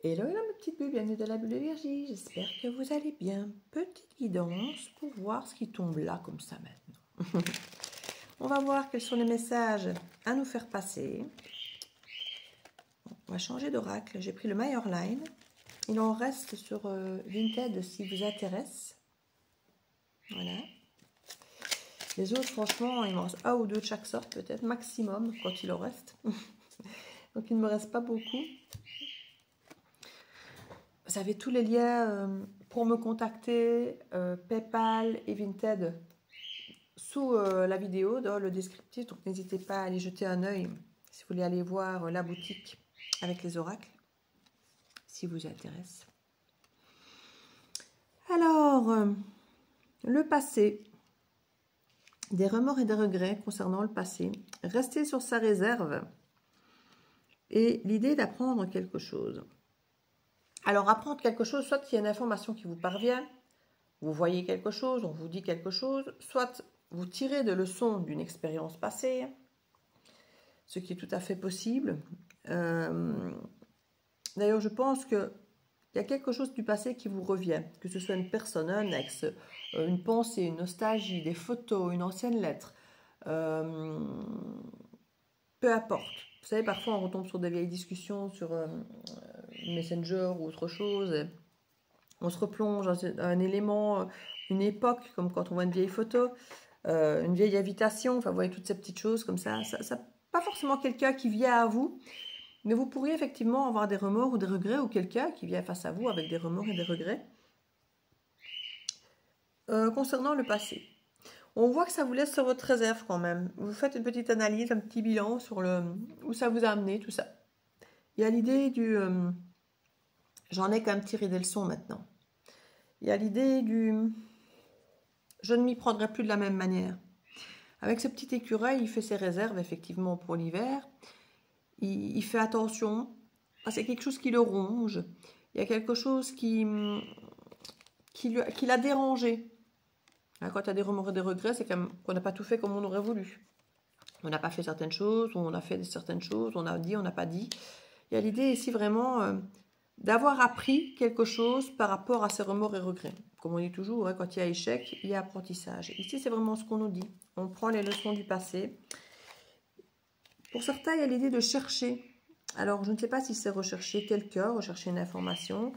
Hello, hello mes petites bulles, bienvenue dans la bulle de Virgie, j'espère que vous allez bien. Petite guidance pour voir ce qui tombe là comme ça maintenant. On va voir quels sont les messages à nous faire passer. On va changer d'oracle, j'ai pris le Major Line. Il en reste sur Vinted si vous intéresse. Voilà. Les autres, franchement, il m'en reste un ou deux de chaque sorte, peut-être, maximum, quand il en reste. Donc il ne me reste pas beaucoup. Vous avez tous les liens pour me contacter, PayPal et Vinted sous la vidéo, dans le descriptif. Donc n'hésitez pas à aller jeter un œil si vous voulez aller voir la boutique avec les oracles, si vous y intéresse. Alors, le passé, des remords et des regrets concernant le passé, rester sur sa réserve et l'idée d'apprendre quelque chose. Alors, apprendre quelque chose, soit il y a une information qui vous parvient, vous voyez quelque chose, on vous dit quelque chose, soit vous tirez des leçons d'une expérience passée, ce qui est tout à fait possible. D'ailleurs, je pense qu'il y a quelque chose du passé qui vous revient, que ce soit une personne, un ex, une pensée, une nostalgie, des photos, une ancienne lettre, peu importe. Vous savez, parfois on retombe sur des vieilles discussions sur Messenger ou autre chose. On se replonge dans un élément, une époque, comme quand on voit une vieille photo, une vieille invitation. Enfin, vous voyez toutes ces petites choses comme ça. Pas forcément quelqu'un qui vient à vous, mais vous pourriez effectivement avoir des remords ou des regrets, ou quelqu'un qui vient face à vous avec des remords et des regrets concernant le passé. On voit que ça vous laisse sur votre réserve quand même. Vous faites une petite analyse, un petit bilan sur où ça vous a amené, tout ça. Il y a l'idée du... j'en ai quand même tiré des leçons maintenant. Il y a l'idée du... je ne m'y prendrai plus de la même manière. Avec ce petit écureuil, il fait ses réserves effectivement pour l'hiver. Il fait attention. C'est quelque chose qui le ronge. Il y a quelque chose qui l'a dérangé. Quand il y a des remords et des regrets, c'est qu'on n'a pas tout fait comme on aurait voulu. On n'a pas fait certaines choses, ou on a fait certaines choses, on a dit, on n'a pas dit. Il y a l'idée ici vraiment d'avoir appris quelque chose par rapport à ces remords et regrets. Comme on dit toujours, quand il y a échec, il y a apprentissage. Ici, c'est vraiment ce qu'on nous dit. On prend les leçons du passé. Pour certains, il y a l'idée de chercher. Alors, je ne sais pas si c'est rechercher quelqu'un, rechercher une information,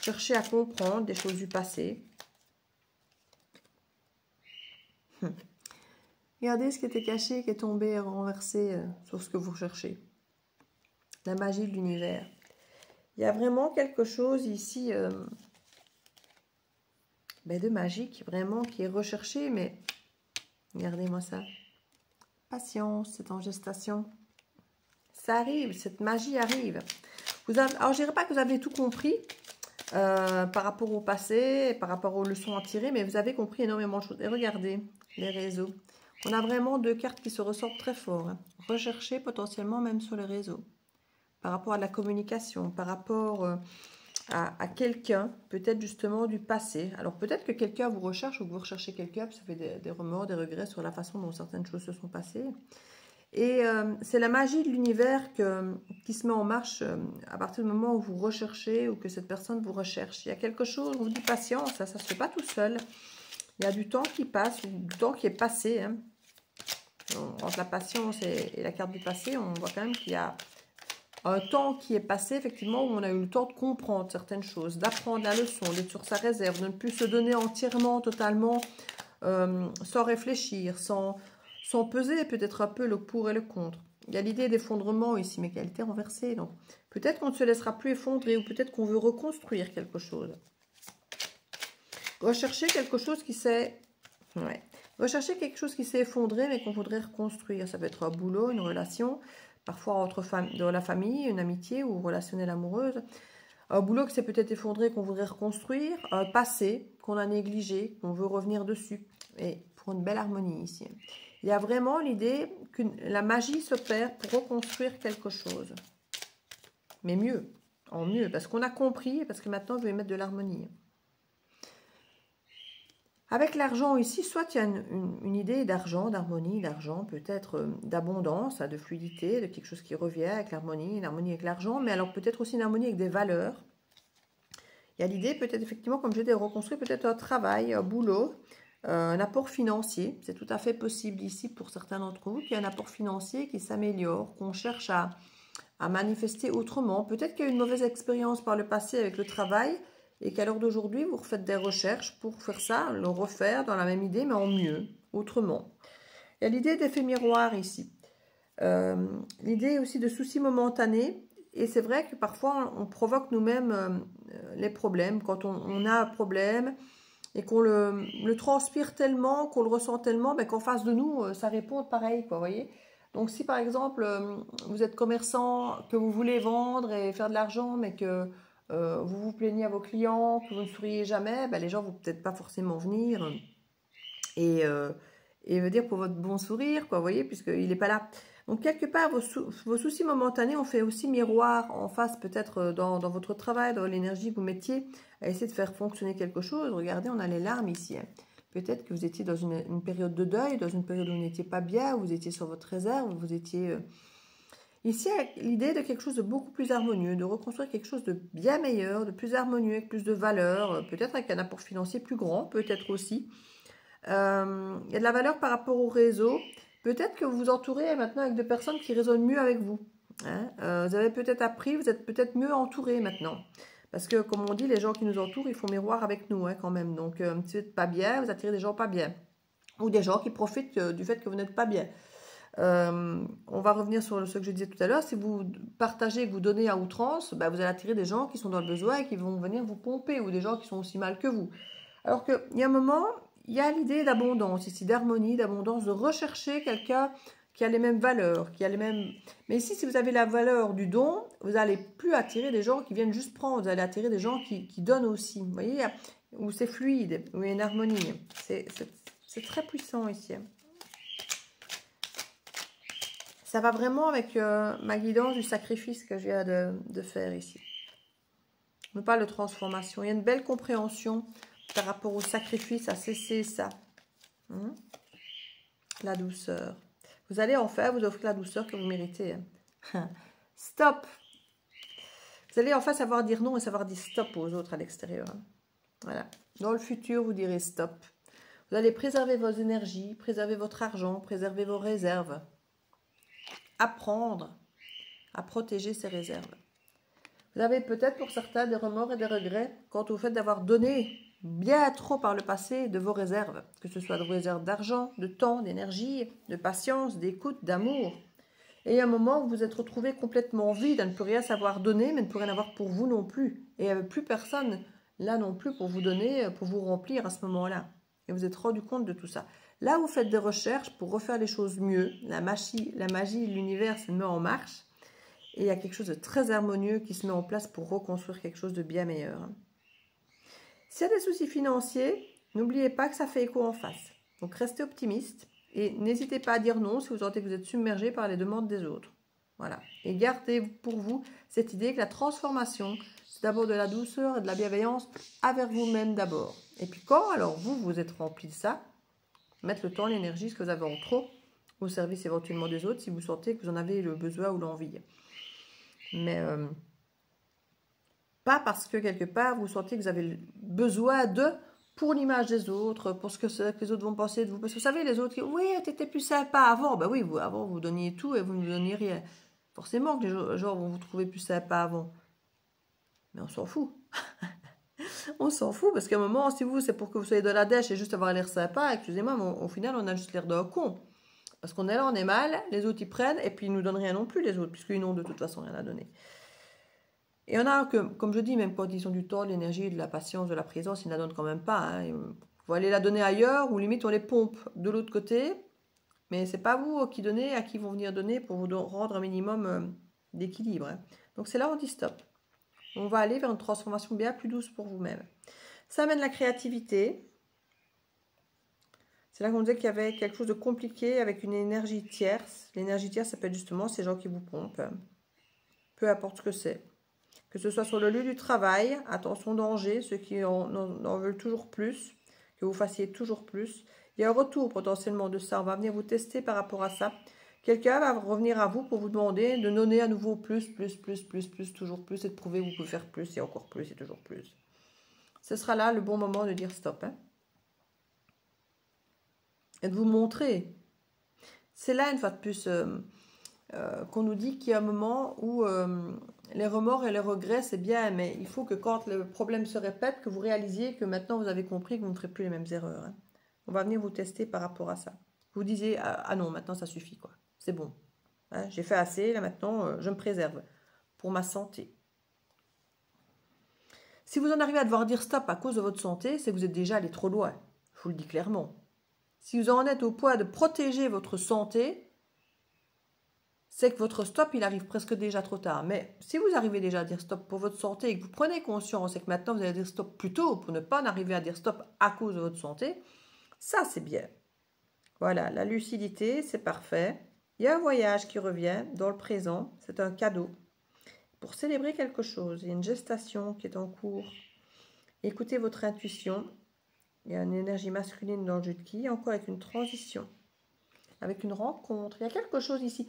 chercher à comprendre des choses du passé. Regardez ce qui était caché, qui est tombé et renversé sur ce que vous recherchez. La magie de l'univers. Il y a vraiment quelque chose ici de magique, vraiment, qui est recherché, mais regardez-moi ça. Patience, c'est en gestation. Ça arrive, cette magie arrive. Alors, je dirais pas que vous avez tout compris par rapport au passé, par rapport aux leçons à tirer, mais vous avez compris énormément de choses. Et regardez, les réseaux. On a vraiment deux cartes qui se ressortent très fort. Rechercher potentiellement même sur les réseaux. Par rapport à la communication, par rapport à quelqu'un, peut-être justement du passé. Alors peut-être que quelqu'un vous recherche ou que vous recherchez quelqu'un, ça fait des remords, des regrets sur la façon dont certaines choses se sont passées. Et c'est la magie de l'univers qui se met en marche à partir du moment où vous recherchez ou que cette personne vous recherche. Il y a quelque chose, on vous dit patience, ça ne se fait pas tout seul. Il y a du temps qui passe, ou du temps qui est passé. Hein. Entre la patience et la carte du passé, on voit quand même qu'il y a un temps qui est passé, effectivement, où on a eu le temps de comprendre certaines choses, d'apprendre la leçon, d'être sur sa réserve, de ne plus se donner entièrement, totalement, sans réfléchir, sans peser peut-être un peu le pour et le contre. Il y a l'idée d'effondrement ici, mais qui a été renversée. Donc, peut-être qu'on ne se laissera plus effondrer, ou peut-être qu'on veut reconstruire quelque chose. Rechercher quelque chose qui s'est... Ouais. Rechercher quelque chose qui s'est effondré, mais qu'on voudrait reconstruire. Ça peut être un boulot, une relation... Parfois dans la famille, une amitié ou relationnelle amoureuse. Un boulot qui s'est peut-être effondré, qu'on voudrait reconstruire. Un passé qu'on a négligé, qu'on veut revenir dessus. Et pour une belle harmonie ici. Il y a vraiment l'idée que la magie s'opère pour reconstruire quelque chose. Mais mieux, en mieux. Parce qu'on a compris, parce que maintenant je vais mettre de l'harmonie. Avec l'argent ici, soit il y a une idée d'argent, d'harmonie, d'argent, peut-être d'abondance, de fluidité, de quelque chose qui revient avec l'harmonie avec l'argent, mais alors peut-être aussi une harmonie avec des valeurs, Il y a l'idée peut-être effectivement, comme je dis, de reconstruire peut-être un travail, un boulot, un apport financier. C'est tout à fait possible ici pour certains d'entre vous qu'il y ait un apport financier qui s'améliore, qu'on cherche à manifester autrement. Peut-être qu'il y a eu une mauvaise expérience par le passé avec le travail et qu'à l'heure d'aujourd'hui, vous refaites des recherches pour faire ça, le refaire dans la même idée, mais en mieux, autrement. Il y a l'idée d'effet miroir ici. L'idée aussi de soucis momentanés. Et c'est vrai que parfois, on provoque nous-mêmes les problèmes. Quand on a un problème et qu'on le transpire tellement, qu'on le ressent tellement, ben, qu'en face de nous, ça répond pareil, quoi, vous voyez. Donc si par exemple, vous êtes commerçant, que vous voulez vendre et faire de l'argent, mais que vous vous plaignez à vos clients, que vous ne souriez jamais, ben, les gens ne vont peut-être pas forcément venir et veut dire pour votre bon sourire, quoi, vous voyez, puisqu'il n'est pas là. Donc, quelque part, vos soucis momentanés ont fait aussi miroir en face, peut-être dans votre travail, dans l'énergie que vous mettiez, à essayer de faire fonctionner quelque chose. Regardez, on a les larmes ici. Hein. Peut-être que vous étiez dans une période de deuil, dans une période où vous n'étiez pas bien, où vous étiez sur votre réserve, où vous étiez... Ici, l'idée de quelque chose de beaucoup plus harmonieux, de reconstruire quelque chose de bien meilleur, de plus harmonieux, avec plus de valeur, peut-être avec un apport financier plus grand, peut-être aussi. Il y a de la valeur par rapport au réseau. Peut-être que vous vous entourez maintenant avec des personnes qui résonnent mieux avec vous. Hein. Vous avez peut-être appris, vous êtes peut-être mieux entouré maintenant. Parce que, comme on dit, les gens qui nous entourent, ils font miroir avec nous, hein, quand même. Donc, si vous n'êtes pas bien, vous attirez des gens pas bien. Ou des gens qui profitent du fait que vous n'êtes pas bien. On va revenir sur ce que je disais tout à l'heure. Si vous partagez, que vous donnez à outrance, ben, vous allez attirer des gens qui sont dans le besoin et qui vont venir vous pomper. Ou des gens qui sont aussi mal que vous. Alors qu'il y a un moment... Il y a l'idée d'abondance ici, d'harmonie, d'abondance, de rechercher quelqu'un qui a les mêmes valeurs, qui a les mêmes... Mais ici, si vous avez la valeur du don, vous n'allez plus attirer des gens qui viennent juste prendre, vous allez attirer des gens qui donnent aussi. Vous voyez, où c'est fluide, où il y a une harmonie. C'est très puissant ici. Ça va vraiment avec ma guidance du sacrifice que je viens de faire ici. On me parle de transformation. Il y a une belle compréhension par rapport au sacrifice, à cesser ça. La douceur. Vous allez en faire, vous offrir la douceur que vous méritez. Hein. Stop. Vous allez enfin savoir dire non et savoir dire stop aux autres à l'extérieur. Hein. Voilà. Dans le futur, vous direz stop. Vous allez préserver vos énergies, préserver votre argent, préserver vos réserves. Apprendre à protéger ces réserves. Vous avez peut-être pour certains des remords et des regrets quant au fait d'avoir donné bien trop par le passé de vos réserves, que ce soit de vos réserves d'argent, de temps, d'énergie, de patience, d'écoute, d'amour. Et il y a un moment où vous vous êtes retrouvé complètement vide, à ne plus rien savoir donner, mais ne plus rien avoir pour vous non plus. Et il n'y avait plus personne là non plus pour vous donner, pour vous remplir à ce moment-là. Et vous êtes rendu compte de tout ça. Là, vous faites des recherches pour refaire les choses mieux. La magie de l'univers se met en marche. Et il y a quelque chose de très harmonieux qui se met en place pour reconstruire quelque chose de bien meilleur. S'il y a des soucis financiers, n'oubliez pas que ça fait écho en face. Donc restez optimiste et n'hésitez pas à dire non si vous sentez que vous êtes submergé par les demandes des autres. Voilà. Et gardez pour vous cette idée que la transformation, c'est d'abord de la douceur et de la bienveillance envers vous-même d'abord. Et puis quand alors vous êtes rempli de ça, mettre le temps, l'énergie, ce que vous avez en trop, au service éventuellement des autres si vous sentez que vous en avez le besoin ou l'envie. Mais pas parce que quelque part vous sentez que vous avez besoin de pour l'image des autres, pour ce que les autres vont penser de vous. Parce que vous savez, les autres, oui, t'étais plus sympa avant. Ben oui, avant vous donniez tout et vous ne donniez rien. Forcément que les gens vont vous trouver plus sympa avant. Mais on s'en fout. On s'en fout parce qu'à un moment, si vous, c'est pour que vous soyez de la dèche et juste avoir l'air sympa, excusez-moi, mais au final, on a juste l'air d'un con. Parce qu'on est là, on est mal, les autres ils prennent et puis ils nous donnent rien non plus, les autres, puisqu'ils n'ont de toute façon rien à donner. Et il y en a que, comme je dis, même quand ils ont du temps, de l'énergie, de la patience, de la présence, ils ne la donnent quand même pas. Hein. Vous allez la donner ailleurs ou limite on les pompe de l'autre côté. Mais ce n'est pas vous qui donnez, à qui vont venir donner pour vous rendre un minimum d'équilibre. Hein. Donc c'est là où on dit stop. On va aller vers une transformation bien plus douce pour vous-même. Ça amène la créativité. C'est là qu'on disait qu'il y avait quelque chose de compliqué avec une énergie tierce. L'énergie tierce, ça peut être justement ces gens qui vous pompent. Peu importe ce que c'est. Que ce soit sur le lieu du travail, attention danger, ceux qui en veulent toujours plus, que vous fassiez toujours plus. Il y a un retour potentiellement de ça, on va venir vous tester par rapport à ça. Quelqu'un va revenir à vous pour vous demander de donner à nouveau plus, toujours plus, et de prouver que vous pouvez faire plus, et encore plus, et toujours plus. ce sera là le bon moment de dire stop. Hein. Et de vous montrer. C'est là, une fois de plus, qu'on nous dit qu'il y a un moment où les remords et les regrets, c'est bien, mais il faut que quand le problème se répète, que vous réalisiez que maintenant vous avez compris que vous ne ferez plus les mêmes erreurs. Hein. On va venir vous tester par rapport à ça. Vous disiez, ah non, maintenant ça suffit, quoi. C'est bon. Hein, j'ai fait assez, là maintenant, je me préserve pour ma santé. Si vous en arrivez à devoir dire stop à cause de votre santé, c'est que vous êtes déjà allé trop loin. Je vous le dis clairement. Si vous en êtes au point de protéger votre santé, c'est que votre stop, il arrive presque déjà trop tard. Mais si vous arrivez déjà à dire stop pour votre santé et que vous prenez conscience et que maintenant vous allez dire stop plus tôt pour ne pas en arriver à dire stop à cause de votre santé, ça c'est bien. Voilà, la lucidité, c'est parfait. Il y a un voyage qui revient dans le présent, c'est un cadeau. Pour célébrer quelque chose, il y a une gestation qui est en cours. Écoutez votre intuition. Il y a une énergie masculine dans le jeu de quilles, encore avec une transition, avec une rencontre. Il y a quelque chose ici.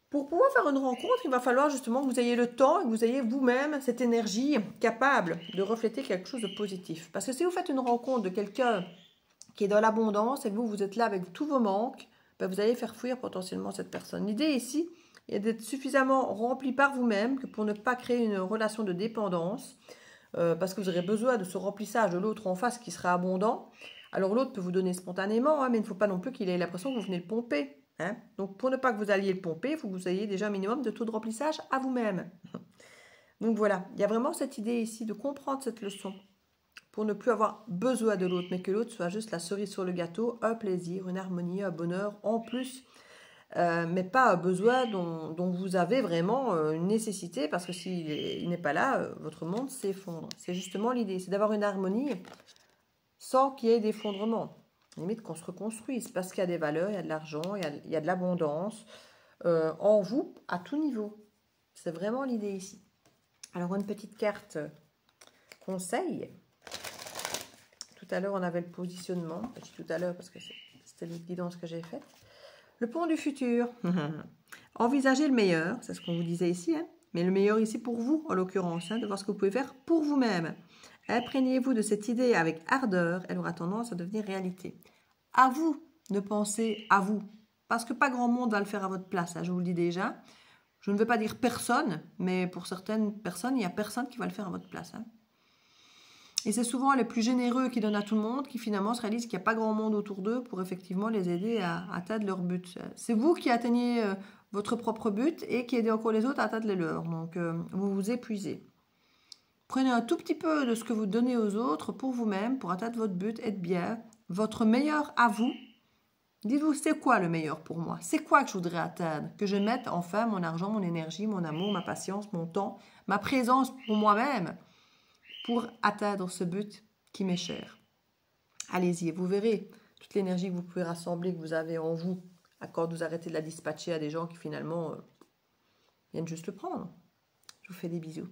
Pour pouvoir faire une rencontre, il va falloir justement que vous ayez le temps et que vous ayez vous-même cette énergie capable de refléter quelque chose de positif. Parce que si vous faites une rencontre de quelqu'un qui est dans l'abondance et que vous êtes là avec tous vos manques, ben vous allez faire fuir potentiellement cette personne. L'idée ici est d'être suffisamment rempli par vous-même pour ne pas créer une relation de dépendance, parce que vous aurez besoin de ce remplissage de l'autre en face qui sera abondant. Alors l'autre peut vous donner spontanément, hein, mais il ne faut pas non plus qu'il ait l'impression que vous venez le pomper. Hein. Donc pour ne pas que vous alliez le pomper, il faut que vous ayez déjà un minimum de taux de remplissage à vous-même. Donc voilà, il y a vraiment cette idée ici de comprendre cette leçon pour ne plus avoir besoin de l'autre, mais que l'autre soit juste la cerise sur le gâteau, un plaisir, une harmonie, un bonheur en plus, mais pas un besoin dont vous avez vraiment une nécessité, parce que s'il n'est pas là, votre monde s'effondre. C'est justement l'idée, c'est d'avoir une harmonie sans qu'il y ait d'effondrement. Limite qu'on se reconstruise, parce qu'il y a des valeurs, il y a de l'argent, il y a de l'abondance en vous, à tout niveau. C'est vraiment l'idée ici. Alors une petite carte conseil. Tout à l'heure, on avait le positionnement. Je dis tout à l'heure parce que c'était l'autre guidance que j'ai faite. Le pont du futur. Envisagez le meilleur, c'est ce qu'on vous disait ici, hein, mais le meilleur ici pour vous, en l'occurrence, hein, de voir ce que vous pouvez faire pour vous-même. Imprégnez-vous de cette idée avec ardeur, elle aura tendance à devenir réalité. À vous de penser à vous, parce que pas grand monde va le faire à votre place, hein, je vous le dis déjà. Je ne veux pas dire personne, mais pour certaines personnes, il n'y a personne qui va le faire à votre place. Hein. Et c'est souvent les plus généreux qui donnent à tout le monde qui finalement se réalisent qu'il n'y a pas grand monde autour d'eux pour effectivement les aider à atteindre leur but. C'est vous qui atteignez votre propre but et qui aidez encore les autres à atteindre les leurs. Donc vous vous épuisez. Prenez un tout petit peu de ce que vous donnez aux autres pour vous-même, pour atteindre votre but, être bien, votre meilleur à vous. Dites-vous, c'est quoi le meilleur pour moi? C'est quoi que je voudrais atteindre? Que je mette enfin mon argent, mon énergie, mon amour, ma patience, mon temps, ma présence pour moi-même, pour atteindre ce but qui m'est cher. Allez-y, vous verrez toute l'énergie que vous pouvez rassembler, que vous avez en vous, quand vous arrêtez de la dispatcher à des gens qui finalement viennent juste le prendre. Je vous fais des bisous.